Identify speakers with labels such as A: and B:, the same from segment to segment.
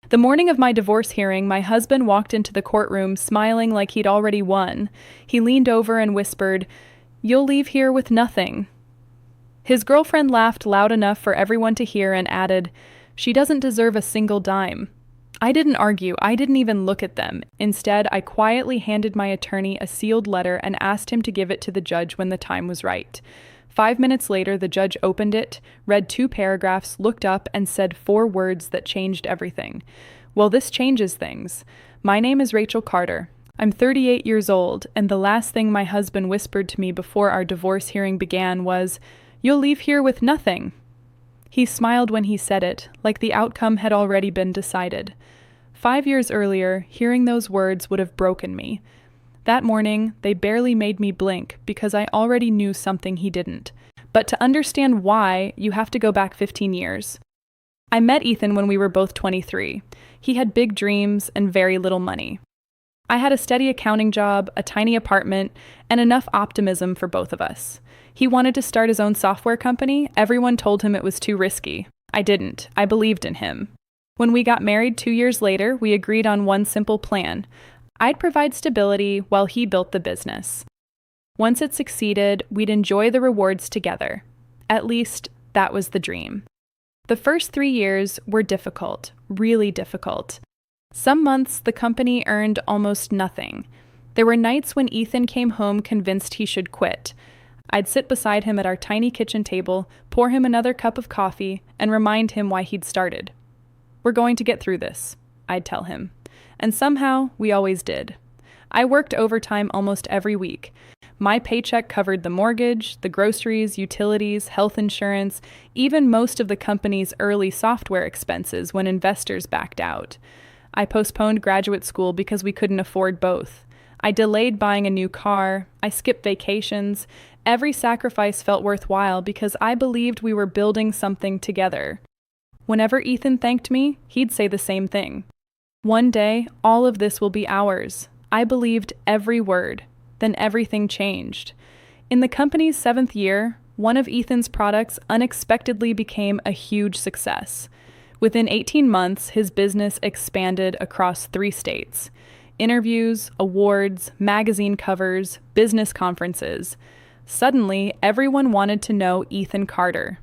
A: The morning of my divorce hearing, my husband walked into the courtroom smiling like he'd already won. He leaned over and whispered, "You'll leave here with nothing." His girlfriend laughed loud enough for everyone to hear and added, "She doesn't deserve a single dime." I didn't argue. I didn't even look at them. Instead, I quietly handed my attorney a sealed letter and asked him to give it to the judge when the time was right. 5 minutes later, the judge opened it, read 2 paragraphs, looked up, and said 4 words that changed everything. Well, this changes things. My name is Rachel Carter. I'm 38 years old, and the last thing my husband whispered to me before our divorce hearing began was, "You'll leave here with nothing." He smiled when he said it, like the outcome had already been decided. 5 years earlier, hearing those words would have broken me. That morning, they barely made me blink because I already knew something he didn't. But to understand why, you have to go back 15 years. I met Ethan when we were both 23. He had big dreams and very little money. I had a steady accounting job, a tiny apartment, and enough optimism for both of us. He wanted to start his own software company. Everyone told him it was too risky. I didn't. I believed in him. When we got married 2 years later, we agreed on one simple plan. I'd provide stability while he built the business. Once it succeeded, we'd enjoy the rewards together. At least, that was the dream. The first 3 years were difficult, really difficult. Some months, the company earned almost nothing. There were nights when Ethan came home convinced he should quit. I'd sit beside him at our tiny kitchen table, pour him another cup of coffee, and remind him why he'd started. "We're going to get through this," I'd tell him. And somehow, we always did. I worked overtime almost every week. My paycheck covered the mortgage, the groceries, utilities, health insurance, even most of the company's early software expenses when investors backed out. I postponed graduate school because we couldn't afford both. I delayed buying a new car. I skipped vacations. Every sacrifice felt worthwhile because I believed we were building something together. Whenever Ethan thanked me, he'd say the same thing. "One day, all of this will be ours." I believed every word. Then everything changed. In the company's 7th year, one of Ethan's products unexpectedly became a huge success. Within 18 months, his business expanded across 3 states. Interviews, awards, magazine covers, business conferences. Suddenly, everyone wanted to know Ethan Carter.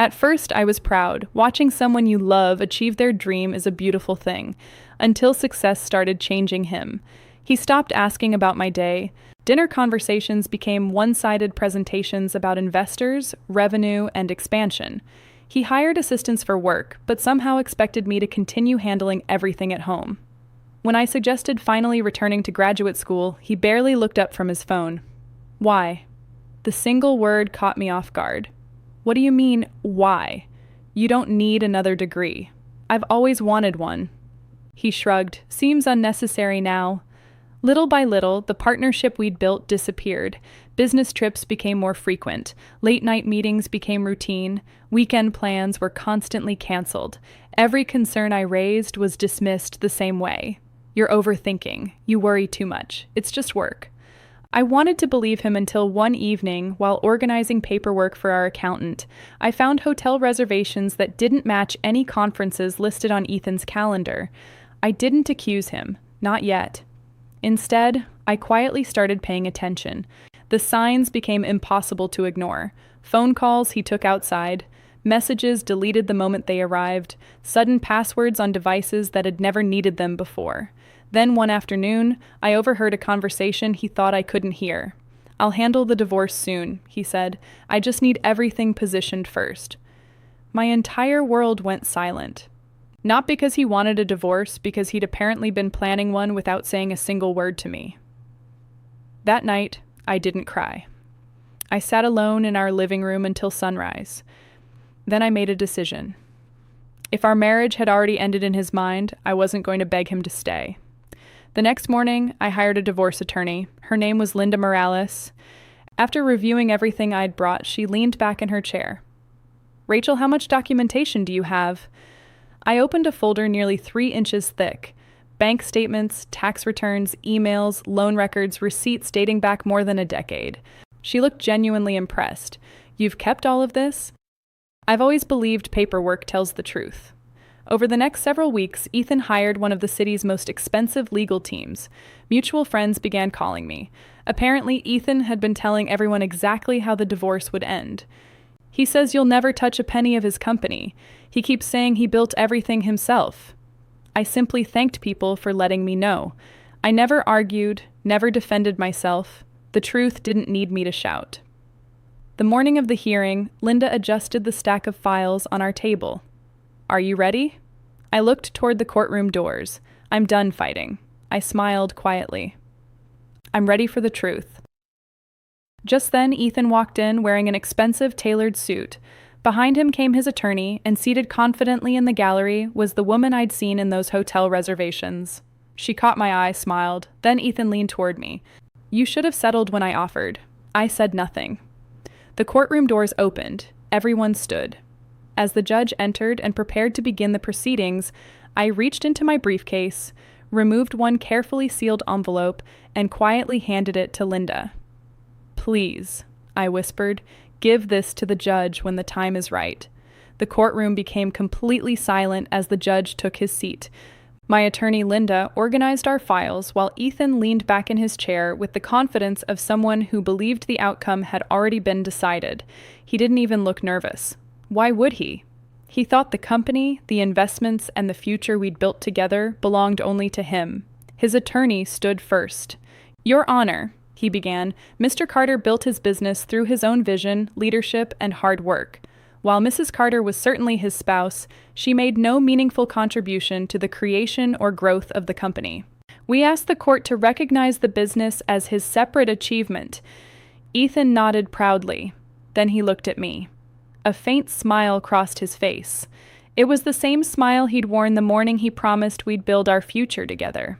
A: At first, I was proud. Watching someone you love achieve their dream is a beautiful thing, until success started changing him. He stopped asking about my day. Dinner conversations became one-sided presentations about investors, revenue, and expansion. He hired assistants for work, but somehow expected me to continue handling everything at home. When I suggested finally returning to graduate school, he barely looked up from his phone. "Why?" The single word caught me off guard. "What do you mean, why? You don't need another degree. I've always wanted one." He shrugged. "Seems unnecessary now." Little by little, the partnership we'd built disappeared. Business trips became more frequent. Late-night meetings became routine. Weekend plans were constantly canceled. Every concern I raised was dismissed the same way. "You're overthinking. You worry too much. It's just work." I wanted to believe him until one evening, while organizing paperwork for our accountant, I found hotel reservations that didn't match any conferences listed on Ethan's calendar. I didn't accuse him. Not yet. Instead, I quietly started paying attention. The signs became impossible to ignore. Phone calls he took outside, messages deleted the moment they arrived, sudden passwords on devices that had never needed them before. Then one afternoon, I overheard a conversation he thought I couldn't hear. "I'll handle the divorce soon," he said. "I just need everything positioned first." My entire world went silent. Not because he wanted a divorce, because he'd apparently been planning one without saying a single word to me. That night, I didn't cry. I sat alone in our living room until sunrise. Then I made a decision. If our marriage had already ended in his mind, I wasn't going to beg him to stay. The next morning, I hired a divorce attorney. Her name was Linda Morales. After reviewing everything I'd brought, she leaned back in her chair. "Rachel, how much documentation do you have?" I opened a folder nearly 3 inches thick. Bank statements, tax returns, emails, loan records, receipts dating back more than a decade. She looked genuinely impressed. "You've kept all of this?" "I've always believed paperwork tells the truth." Over the next several weeks, Ethan hired one of the city's most expensive legal teams. Mutual friends began calling me. Apparently, Ethan had been telling everyone exactly how the divorce would end. He says you'll never touch a penny of his company. He keeps saying he built everything himself. I simply thanked people for letting me know. I never argued, never defended myself. The truth didn't need me to shout. The morning of the hearing, Linda adjusted the stack of files on our table. Are you ready? I looked toward the courtroom doors. I'm done fighting. I smiled quietly. I'm ready for the truth. Just then, Ethan walked in wearing an expensive tailored suit. Behind him came his attorney, and seated confidently in the gallery was the woman I'd seen in those hotel reservations. She caught my eye, smiled. Then Ethan leaned toward me. You should have settled when I offered. I said nothing. The courtroom doors opened. Everyone stood. As the judge entered and prepared to begin the proceedings, I reached into my briefcase, removed one carefully sealed envelope, and quietly handed it to Linda. Please, I whispered, give this to the judge when the time is right. The courtroom became completely silent as the judge took his seat. My attorney, Linda, organized our files while Ethan leaned back in his chair with the confidence of someone who believed the outcome had already been decided. He didn't even look nervous. Why would he? He thought the company, the investments, and the future we'd built together belonged only to him. His attorney stood first. Your Honor, he began, Mr. Carter built his business through his own vision, leadership, and hard work. While Mrs. Carter was certainly his spouse, she made no meaningful contribution to the creation or growth of the company. We asked the court to recognize the business as his separate achievement. Ethan nodded proudly. Then he looked at me. A faint smile crossed his face. It was the same smile he'd worn the morning he promised we'd build our future together.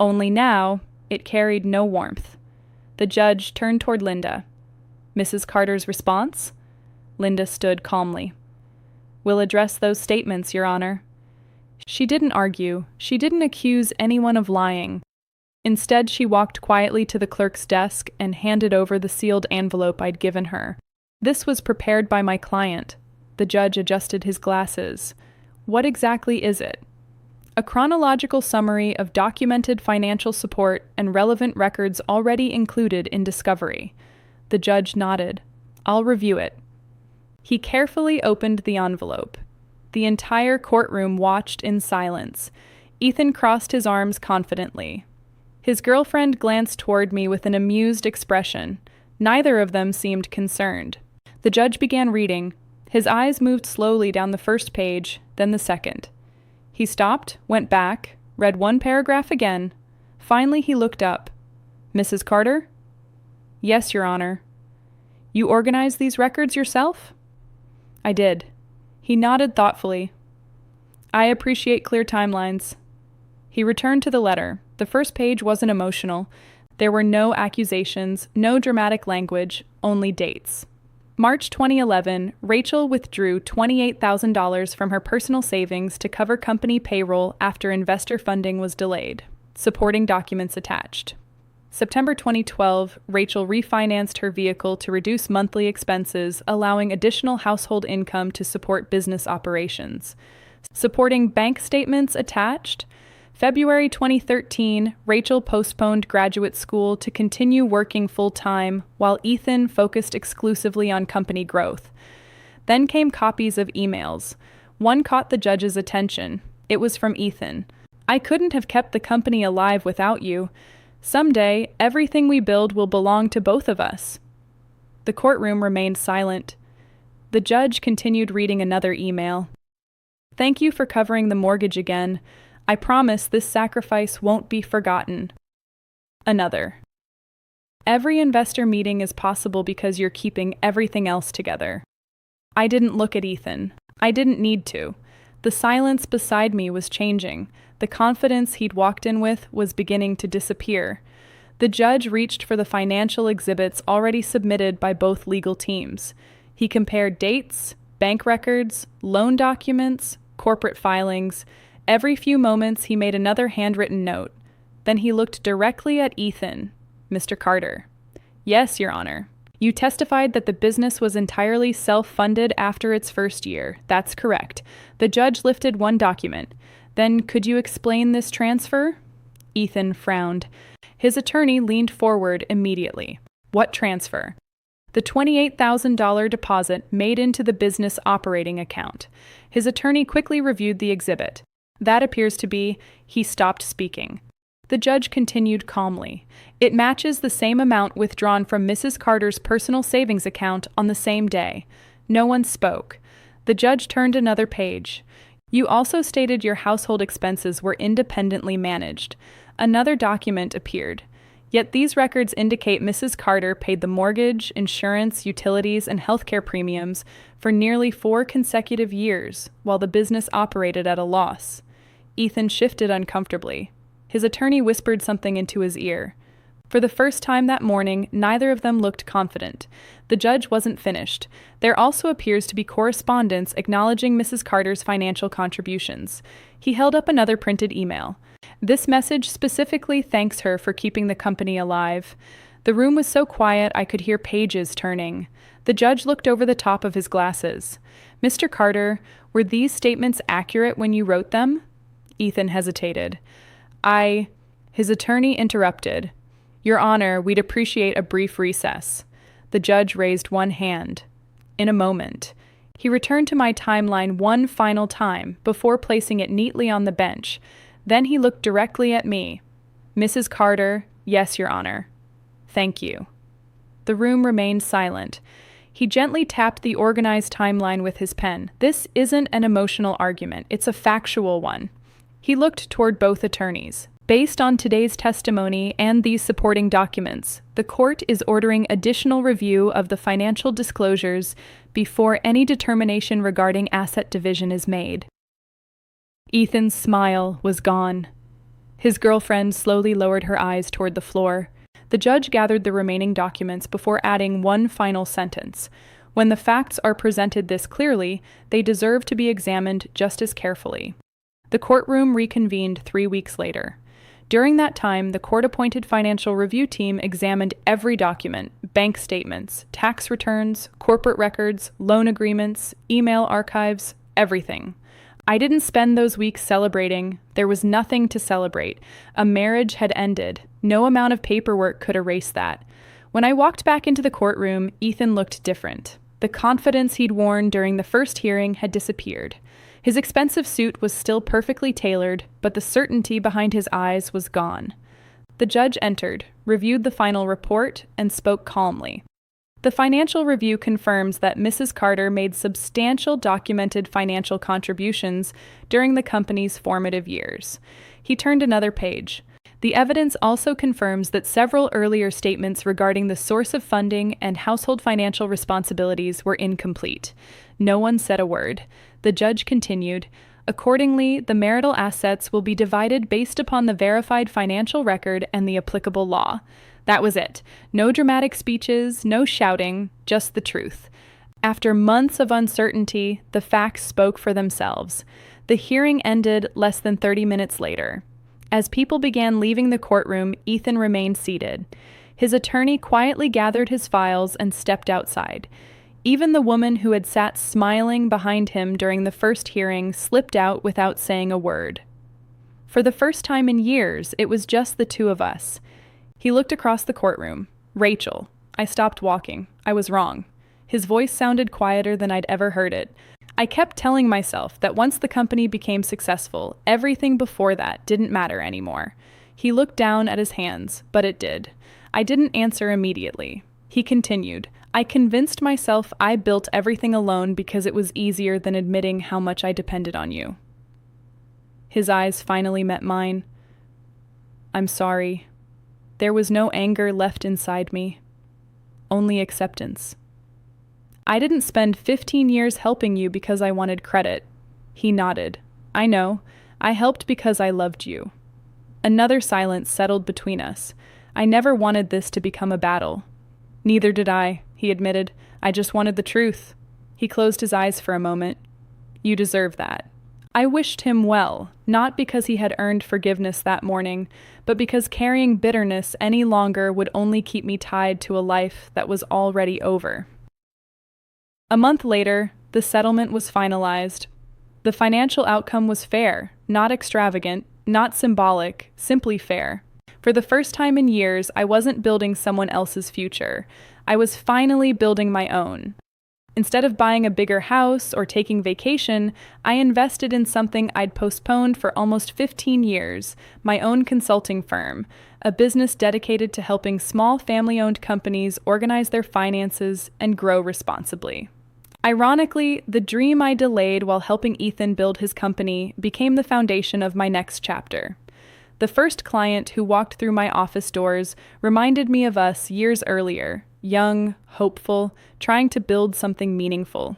A: Only now, it carried no warmth. The judge turned toward Linda. Mrs. Carter's response? Linda stood calmly. We'll address those statements, Your Honor. She didn't argue. She didn't accuse anyone of lying. Instead, she walked quietly to the clerk's desk and handed over the sealed envelope I'd given her. This was prepared by my client. The judge adjusted his glasses. What exactly is it? A chronological summary of documented financial support and relevant records already included in discovery. The judge nodded. I'll review it. He carefully opened the envelope. The entire courtroom watched in silence. Ethan crossed his arms confidently. His girlfriend glanced toward me with an amused expression. Neither of them seemed concerned. The judge began reading. His eyes moved slowly down the first page, then the second. He stopped, went back, read one paragraph again. Finally, he looked up. Mrs. Carter? Yes, Your Honor. You organized these records yourself? I did. He nodded thoughtfully. I appreciate clear timelines. He returned to the letter. The first page wasn't emotional. There were no accusations, no dramatic language, only dates. March 2011, Rachel withdrew $28,000 from her personal savings to cover company payroll after investor funding was delayed. Supporting documents attached. September 2012, Rachel refinanced her vehicle to reduce monthly expenses, allowing additional household income to support business operations. Supporting bank statements attached. February 2013, Rachel postponed graduate school to continue working full-time, while Ethan focused exclusively on company growth. Then came copies of emails. One caught the judge's attention. It was from Ethan. I couldn't have kept the company alive without you. Someday, everything we build will belong to both of us. The courtroom remained silent. The judge continued reading another email. Thank you for covering the mortgage again. I promise this sacrifice won't be forgotten. Another. Every investor meeting is possible because you're keeping everything else together. I didn't look at Ethan. I didn't need to. The silence beside me was changing. The confidence he'd walked in with was beginning to disappear. The judge reached for the financial exhibits already submitted by both legal teams. He compared dates, bank records, loan documents, corporate filings. Every few moments, he made another handwritten note. Then he looked directly at Ethan. Mr. Carter. Yes, Your Honor. You testified that the business was entirely self-funded after its first year. That's correct. The judge lifted one document. Then could you explain this transfer? Ethan frowned. His attorney leaned forward immediately. What transfer? The $28,000 deposit made into the business operating account. His attorney quickly reviewed the exhibit. That appears to be, he stopped speaking. The judge continued calmly. It matches the same amount withdrawn from Mrs. Carter's personal savings account on the same day. No one spoke. The judge turned another page. You also stated your household expenses were independently managed. Another document appeared. Yet these records indicate Mrs. Carter paid the mortgage, insurance, utilities, and healthcare premiums for nearly 4 consecutive years, while the business operated at a loss. Ethan shifted uncomfortably. His attorney whispered something into his ear. For the first time that morning, neither of them looked confident. The judge wasn't finished. There also appears to be correspondence acknowledging Mrs. Carter's financial contributions. He held up another printed email. This message specifically thanks her for keeping the company alive. The room was so quiet I could hear pages turning. The judge looked over the top of his glasses. Mr. Carter, were these statements accurate when you wrote them? Ethan hesitated. His attorney interrupted. Your Honor, we'd appreciate a brief recess. The judge raised one hand. In a moment. He returned to my timeline one final time before placing it neatly on the bench. Then he looked directly at me. Mrs. Carter, yes, Your Honor. Thank you. The room remained silent. He gently tapped the organized timeline with his pen. This isn't an emotional argument, it's a factual one. He looked toward both attorneys. Based on today's testimony and these supporting documents, the court is ordering additional review of the financial disclosures before any determination regarding asset division is made. Ethan's smile was gone. His girlfriend slowly lowered her eyes toward the floor. The judge gathered the remaining documents before adding one final sentence. When the facts are presented this clearly, they deserve to be examined just as carefully. The courtroom reconvened 3 weeks later. During that time, the court-appointed financial review team examined every document, bank statements, tax returns, corporate records, loan agreements, email archives, everything. I didn't spend those weeks celebrating. There was nothing to celebrate. A marriage had ended. No amount of paperwork could erase that. When I walked back into the courtroom, Ethan looked different. The confidence he'd worn during the first hearing had disappeared. His expensive suit was still perfectly tailored, but the certainty behind his eyes was gone. The judge entered, reviewed the final report, and spoke calmly. The financial review confirms that Mrs. Carter made substantial documented financial contributions during the company's formative years. He turned another page. The evidence also confirms that several earlier statements regarding the source of funding and household financial responsibilities were incomplete. No one said a word. The judge continued, accordingly, the marital assets will be divided based upon the verified financial record and the applicable law. That was it. No dramatic speeches, no shouting, just the truth. After months of uncertainty, the facts spoke for themselves. The hearing ended less than 30 minutes later. As people began leaving the courtroom, Ethan remained seated. His attorney quietly gathered his files and stepped outside. Even the woman who had sat smiling behind him during the first hearing slipped out without saying a word. For the first time in years, it was just the two of us. He looked across the courtroom. Rachel. I stopped walking. I was wrong. His voice sounded quieter than I'd ever heard it. I kept telling myself that once the company became successful, everything before that didn't matter anymore. He looked down at his hands, but it did. I didn't answer immediately. He continued, I convinced myself I built everything alone because it was easier than admitting how much I depended on you. His eyes finally met mine. I'm sorry. There was no anger left inside me. Only acceptance. I didn't spend 15 years helping you because I wanted credit. He nodded. I know. I helped because I loved you. Another silence settled between us. I never wanted this to become a battle. Neither did I, he admitted. I just wanted the truth. He closed his eyes for a moment. You deserve that. I wished him well, not because he had earned forgiveness that morning, but because carrying bitterness any longer would only keep me tied to a life that was already over. A month later, the settlement was finalized. The financial outcome was fair, not extravagant, not symbolic, simply fair. For the first time in years, I wasn't building someone else's future. I was finally building my own. Instead of buying a bigger house or taking vacation, I invested in something I'd postponed for almost 15 years, my own consulting firm, a business dedicated to helping small family-owned companies organize their finances and grow responsibly. Ironically, the dream I delayed while helping Ethan build his company became the foundation of my next chapter. The first client who walked through my office doors reminded me of us years earlier, young, hopeful, trying to build something meaningful.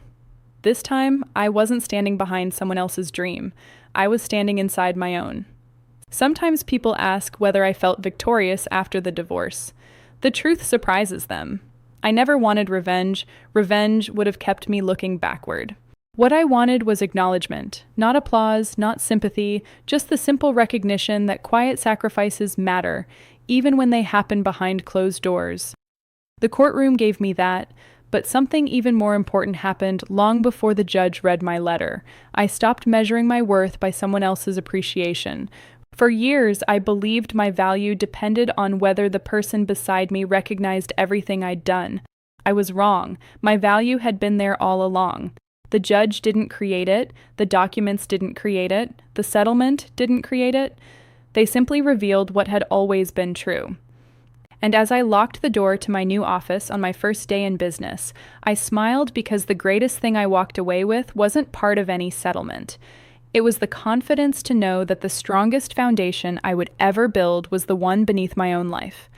A: This time, I wasn't standing behind someone else's dream. I was standing inside my own. Sometimes people ask whether I felt victorious after the divorce. The truth surprises them. I never wanted revenge. Revenge would have kept me looking backward. What I wanted was acknowledgement, not applause, not sympathy, just the simple recognition that quiet sacrifices matter, even when they happen behind closed doors. The courtroom gave me that, but something even more important happened long before the judge read my letter. I stopped measuring my worth by someone else's appreciation. For years, I believed my value depended on whether the person beside me recognized everything I'd done. I was wrong. My value had been there all along. The judge didn't create it, the documents didn't create it, the settlement didn't create it. They simply revealed what had always been true. And as I locked the door to my new office on my first day in business, I smiled because the greatest thing I walked away with wasn't part of any settlement. It was the confidence to know that the strongest foundation I would ever build was the one beneath my own life.